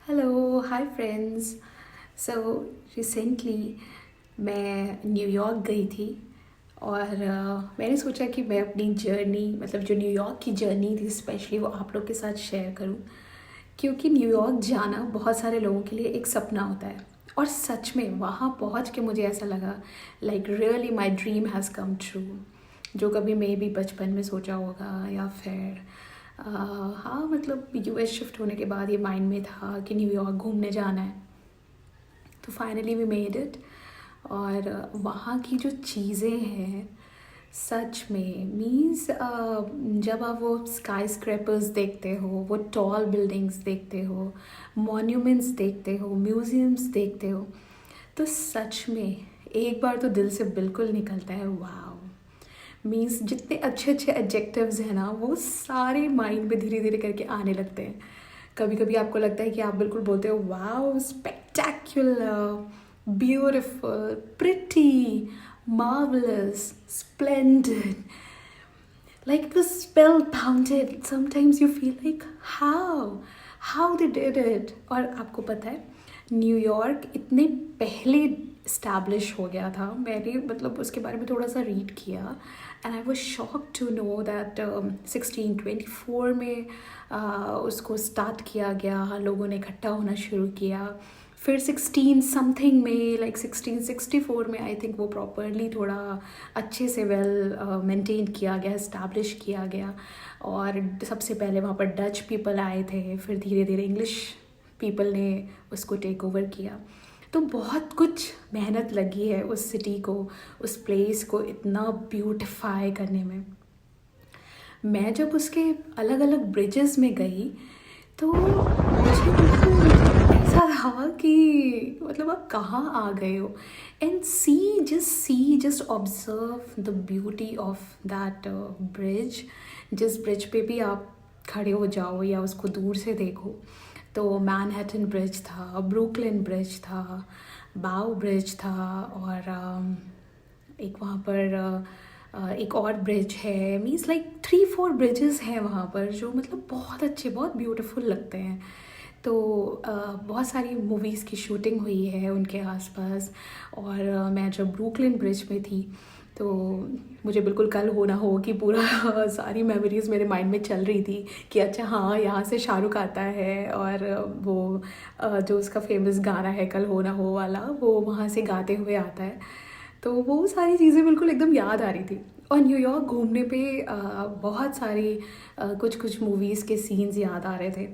Hello hi friends. So recently मैं New York गई थी और मैंने सोचा कि मैं अपनी जर्नी मतलब जो न्यूयॉर्क की जर्नी थी स्पेशली वो आप लोग के साथ शेयर करूं, क्योंकि न्यूयॉर्क जाना बहुत सारे लोगों के लिए एक सपना होता है। और सच में वहाँ पहुँच के मुझे ऐसा लगा like really my dream has come true. जो कभी मैं भी बचपन में सोचा होगा या फिर हाँ मतलब यूएस शिफ्ट होने के बाद ये माइंड में था कि न्यूयॉर्क घूमने जाना है। तो फाइनली वी मेड इट। और वहाँ की जो चीज़ें हैं सच में मीन्स जब आप वो स्काई स्क्रैपर्स देखते हो, वो टॉल बिल्डिंग्स देखते हो, मॉन्यूमेंट्स देखते हो, म्यूज़ियम्स देखते हो, तो सच में एक बार तो दिल से बिल्कुल निकलता है वाओ। मीन्स जितने अच्छे अच्छे एडजेक्टिव्स हैं ना वो सारे माइंड में धीरे धीरे करके आने लगते हैं। कभी कभी आपको लगता है कि आप बिल्कुल बोलते हो wow spectacular, beautiful, pretty, marvellous, splendid, like it was spellbounded. Sometimes you feel like how they did it। और आपको पता है न्यूयॉर्क इतने पहले इस्टेब्लिश हो गया था। मैंने मतलब उसके बारे में थोड़ा सा रीड किया and I was shock to know that 1624 में उसको स्टार्ट किया गया, लोगों ने इकट्ठा होना शुरू किया। फिर 16 समथिंग में लाइक 1664 में आई थिंक वो प्रॉपरली थोड़ा अच्छे से वेल मेंटेन किया गया, इस्टेब्लिश किया गया। और सबसे पहले वहाँ पर डच पीपल आए थे, फिर धीरे धीरे इंग्लिश पीपल ने उसको टेक ओवर किया। तो बहुत कुछ मेहनत लगी है उस सिटी को, उस प्लेस को इतना ब्यूटिफाई करने में। मैं जब उसके अलग अलग ब्रिजेस में गई तो मुझे बिल्कुल ऐसा था कि मतलब आप कहाँ आ गए हो। And see just observe the beauty of that bridge. जिस ब्रिज पे भी आप खड़े हो जाओ या उसको दूर से देखो तो मैनहट्टन ब्रिज था, ब्रुकलिन ब्रिज था, बाउ ब्रिज था, और एक वहाँ पर एक और ब्रिज है। मीन्स लाइक 3-4 ब्रिजेस हैं वहाँ पर जो मतलब बहुत अच्छे, बहुत ब्यूटीफुल लगते हैं। तो बहुत सारी मूवीज़ की शूटिंग हुई है उनके आसपास। और मैं जब ब्रुकलिन ब्रिज में थी तो मुझे बिल्कुल कल हो ना हो कि पूरा सारी मेमोरीज़ मेरे माइंड में चल रही थी कि अच्छा हाँ यहाँ से शाहरुख आता है और वो जो उसका फेमस गाना है कल हो ना हो वाला वो वहाँ से गाते हुए आता है। तो वो सारी चीज़ें बिल्कुल एकदम याद आ रही थी। और न्यूयॉर्क घूमने पे बहुत सारी कुछ कुछ मूवीज़ के सीन्स याद आ रहे थे।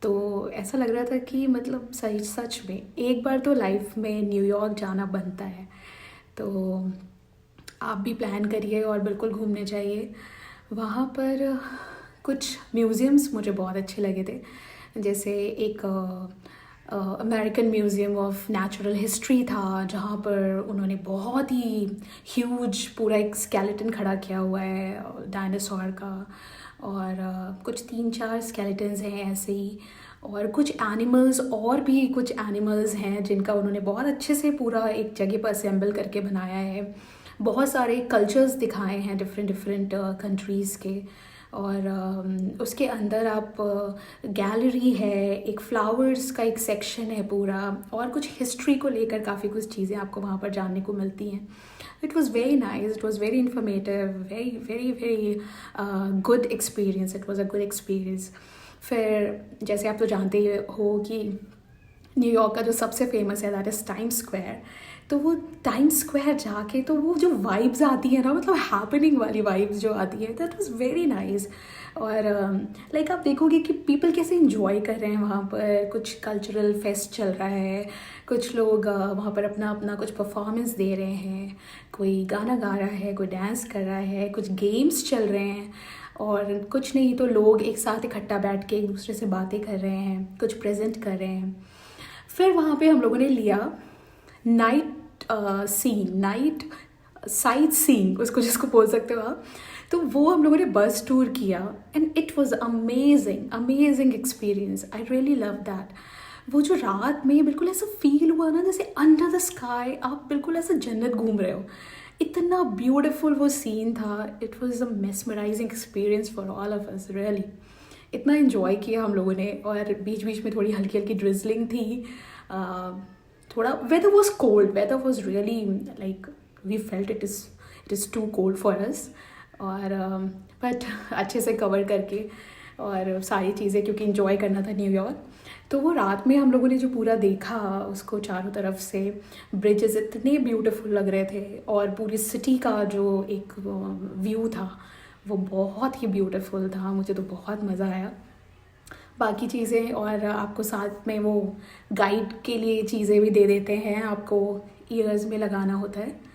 तो ऐसा लग रहा था कि मतलब सही सच में एक बार तो लाइफ में न्यूयॉर्क जाना बनता है। तो आप भी प्लान करिए और बिल्कुल घूमने जाइए। वहाँ पर कुछ म्यूज़ियम्स मुझे बहुत अच्छे लगे थे। जैसे एक American museum of natural history था जहाँ पर उन्होंने बहुत ही ह्यूज पूरा एक स्केलेटन खड़ा किया हुआ है डायनासोर का। और कुछ 3-4 स्केलेटन्स हैं ऐसे ही। और कुछ एनिमल्स, और भी कुछ एनिमल्स हैं जिनका उन्होंने बहुत अच्छे से पूरा एक जगह पर असेंबल करके बनाया है। बहुत सारे कल्चर्स दिखाए हैं डिफरेंट डिफरेंट कंट्रीज़ के। और उसके अंदर आप गैलरी है, एक फ्लावर्स का एक सेक्शन है पूरा, और कुछ हिस्ट्री को लेकर काफ़ी कुछ चीज़ें आपको वहाँ पर जानने को मिलती हैं। It was very nice, it was very informative, very very very good experience, it was a good experience. फिर जैसे आप तो जानते ही हो कि न्यूयॉर्क का जो सबसे फेमस है दैट इज़ टाइम स्क्वायर। तो वो टाइम स्क्वायर जाके तो वो जो वाइब्स आती है ना, मतलब हैपनिंग वाली वाइब्स जो आती है, दैट वाज वेरी नाइस। और लाइक आप देखोगे कि पीपल कैसे इंजॉय कर रहे हैं वहाँ पर। कुछ कल्चरल फेस्ट चल रहा है, कुछ लोग वहाँ पर अपना अपना कुछ परफॉर्मेंस दे रहे हैं, कोई गाना गा रहा है, कोई डांस कर रहा है, कुछ गेम्स चल रहे हैं, और कुछ नहीं तो लोग एक साथ इकट्ठा बैठ के एक दूसरे से बातें कर रहे हैं, कुछ प्रेजेंट कर रहे हैं। फिर वहाँ पे हम लोगों ने लिया night scene, night sightseeing उसको जिसको बोल सकते हो आप। तो वो हम लोगों ने बस टूर किया and it was amazing, amazing experience. I really love that. वो जो रात में बिल्कुल ऐसा फील हुआ ना जैसे अंडर द स्काई आप बिल्कुल ऐसा जन्नत घूम रहे हो। इतना ब्यूटीफुल वो सीन था। It was a mesmerising experience for all of us really. इतना इन्जॉय किया हम लोगों ने। और बीच बीच में थोड़ी हल्की हल्की ड्रिजलिंग थी, थोड़ा weather was cold, weather was really like we felt it is too cold for us. और बट अच्छे से कवर करके और सारी चीज़ें, क्योंकि इन्जॉय करना था न्यूयॉर्क। तो वो रात में हम लोगों ने जो पूरा देखा उसको चारों तरफ से, ब्रिजेस इतने ब्यूटीफुल लग रहे थे और पूरी सिटी का जो एक व्यू था वो बहुत ही ब्यूटीफुल था। मुझे तो बहुत मज़ा आया। बाकी चीज़ें, और आपको साथ में वो गाइड के लिए चीज़ें भी दे देते हैं, आपको ईयर्स में लगाना होता है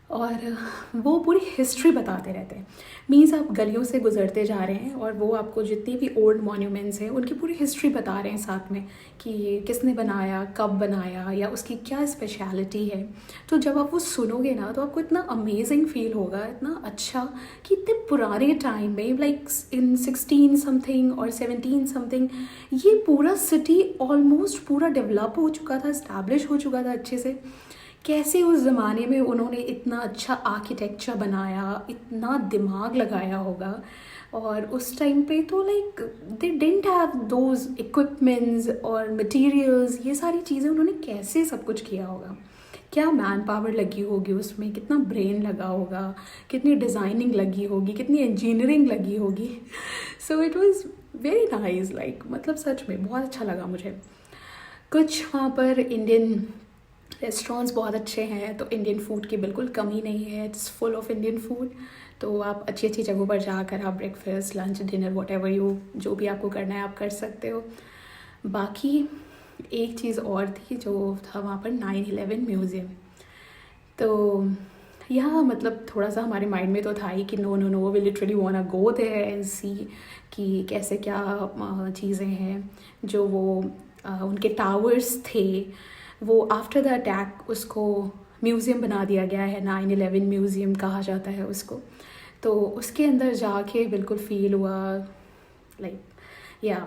और वो पूरी हिस्ट्री बताते रहते हैं। मीन्स आप गलियों से गुजरते जा रहे हैं और वो आपको जितनी भी ओल्ड मॉन्यूमेंट्स हैं उनकी पूरी हिस्ट्री बता रहे हैं साथ में, कि किसने बनाया, कब बनाया, या उसकी क्या स्पेशलिटी है। तो जब आप वो सुनोगे ना तो आपको इतना अमेजिंग फील होगा, इतना अच्छा, कि इतने पुराने टाइम में लाइक इन 16 समथिंग और 17 समथिंग ये पूरा सिटी ऑलमोस्ट पूरा डेवलप हो चुका था, इस्टेब्लिश हो चुका था अच्छे से। कैसे उस ज़माने में उन्होंने इतना अच्छा आर्किटेक्चर बनाया, इतना दिमाग लगाया होगा। और उस टाइम पे तो like they didn't have those equipments और मटेरियल्स, ये सारी चीज़ें उन्होंने कैसे सब कुछ किया होगा, क्या मैन पावर लगी होगी उसमें, कितना ब्रेन लगा होगा, कितनी डिज़ाइनिंग लगी होगी, कितनी इंजीनियरिंग लगी होगी। So it was very nice, like मतलब सच में बहुत अच्छा लगा मुझे। कुछ वहाँ पर इंडियन रेस्टोरेंट्स बहुत अच्छे हैं, तो इंडियन फूड की बिल्कुल कमी नहीं है, it's full of Indian food. तो आप अच्छी अच्छी जगहों पर जाकर आप breakfast, lunch, dinner, what ever you, जो भी आपको करना है आप कर सकते हो। बाकी एक चीज़ और थी जो था वहाँ पर 9/11 म्यूज़ियम। तो यहाँ मतलब थोड़ा सा हमारे माइंड में तो था ही कि no no no, we literally want to go there and see कि कैसे क्या चीज़ें हैं। जो वो उनके टावर्स थे वो आफ्टर द अटैक उसको म्यूज़ियम बना दिया गया है, 9/11 म्यूज़ियम कहा जाता है उसको। तो उसके अंदर जाके बिल्कुल फील हुआ लाइक या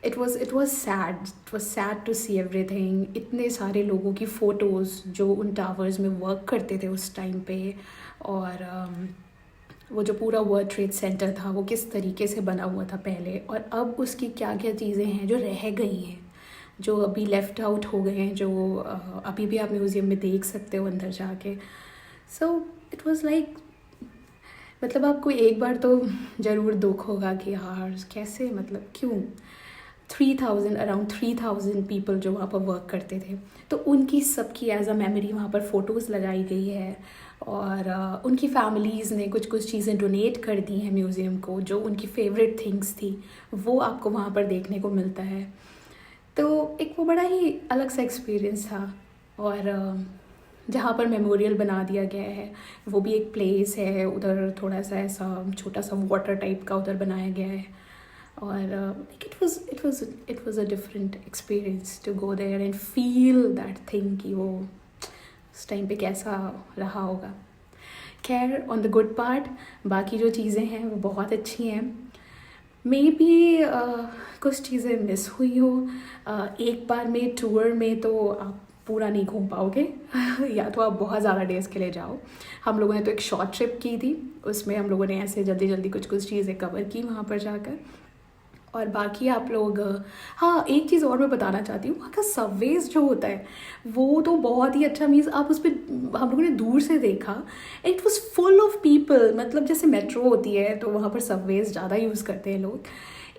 it was sad to see everything. इतने सारे लोगों की फ़ोटोज़ जो उन टावर्स में वर्क करते थे उस टाइम पे, और वो जो पूरा वर्ल्ड ट्रेड सेंटर था वो किस तरीके से बना हुआ था पहले, और अब उसकी क्या क्या चीज़ें हैं जो रह गई हैं, जो अभी लेफ़्ट आउट हो गए हैं, जो अभी भी आप म्यूज़ियम में देख सकते हो अंदर जाके। सो इट वाज लाइक मतलब आपको एक बार तो ज़रूर दुख होगा कि यार कैसे, मतलब क्यों 3000 अराउंड 3000 पीपल जो वहाँ पर वर्क करते थे, तो उनकी सबकी एज अ मेमोरी वहाँ पर फ़ोटोज़ लगाई गई है। और उनकी फैमिलीज़ ने कुछ कुछ चीज़ें डोनेट कर दी हैं म्यूज़ियम को, जो उनकी फेवरेट थिंग्स थी वो आपको वहाँ पर देखने को मिलता है। तो एक वो बड़ा ही अलग सा एक्सपीरियंस था। और जहाँ पर मेमोरियल बना दिया गया है वो भी एक प्लेस है, उधर थोड़ा सा ऐसा छोटा सा वाटर टाइप का उधर बनाया गया है। और it was a different experience to go there and feel that thing कि वो उस टाइम पे कैसा रहा होगा। खैर ऑन द गुड पार्ट, बाकी जो चीज़ें हैं वो बहुत अच्छी हैं। मे बी कुछ चीज़ें मिस हुई हो। एक बार में टूर में तो आप पूरा नहीं घूम पाओगे या तो आप बहुत ज़्यादा डेज़ के लिए जाओ। हम लोगों ने तो एक शॉर्ट ट्रिप की थी, उसमें हम लोगों ने ऐसे जल्दी जल्दी कुछ कुछ चीज़ें कवर की वहाँ पर जाकर। और बाकी आप लोग, हाँ एक चीज़ और मैं बताना चाहती हूँ, वहाँ का सबवेज जो होता है वो तो बहुत ही अच्छा। मीन्स आप उस पर, हम लोगों ने दूर से देखा, it was full of people. मतलब जैसे मेट्रो होती है तो वहाँ पर सबवेज ज़्यादा यूज़ करते हैं लोग,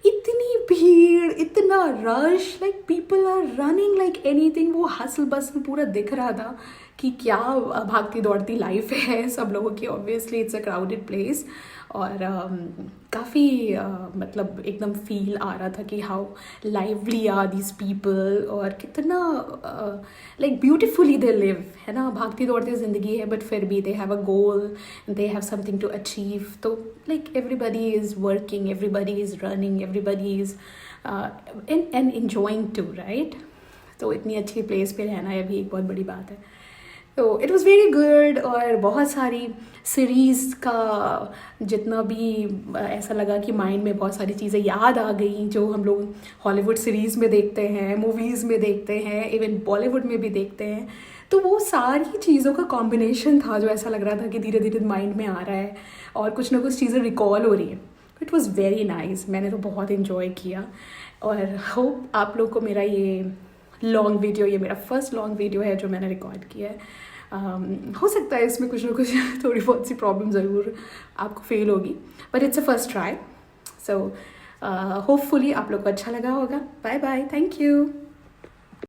इतनी भीड़, इतना rush, like people are running like anything. वो हसल बसल पूरा दिख रहा था कि क्या भागती दौड़ती लाइफ है सब लोगों की। Obviously it's a crowded place. और काफ़ी मतलब एकदम फील आ रहा था कि how lively are this people, और कितना लाइक ब्यूटिफुली दे लिव, है ना। भागती दौड़ती ज़िंदगी है बट फिर भी they have a goal, they have something to achieve. तो like everybody is working, everybody is running, everybody is and enjoying too, right. तो इतनी अच्छी प्लेस पे रहना ये भी एक बहुत बड़ी बात है। तो इट वॉज़ वेरी गुड। और बहुत सारी सीरीज़ का जितना भी ऐसा लगा कि माइंड में बहुत सारी चीज़ें याद आ गई जो हम लोग हॉलीवुड सीरीज़ में देखते हैं, मूवीज़ में देखते हैं, इवन बॉलीवुड में भी देखते हैं। तो वो सारी चीज़ों का कॉम्बिनेशन था जो ऐसा लग रहा था कि धीरे धीरे माइंड में आ रहा है और कुछ ना कुछ चीज़ें रिकॉल हो रही है। इट वॉज़ वेरी नाइस, मैंने तो बहुत इन्जॉय किया। और होप आप लोग को मेरा ये लॉन्ग वीडियो, ये मेरा फर्स्ट लॉन्ग वीडियो है जो मैंने रिकॉर्ड किया है, हो सकता है इसमें कुछ ना कुछ थोड़ी बहुत सी प्रॉब्लम ज़रूर आपको फील होगी, but it's a first try. So hopefully आप लोग को अच्छा लगा होगा। Bye bye, thank you.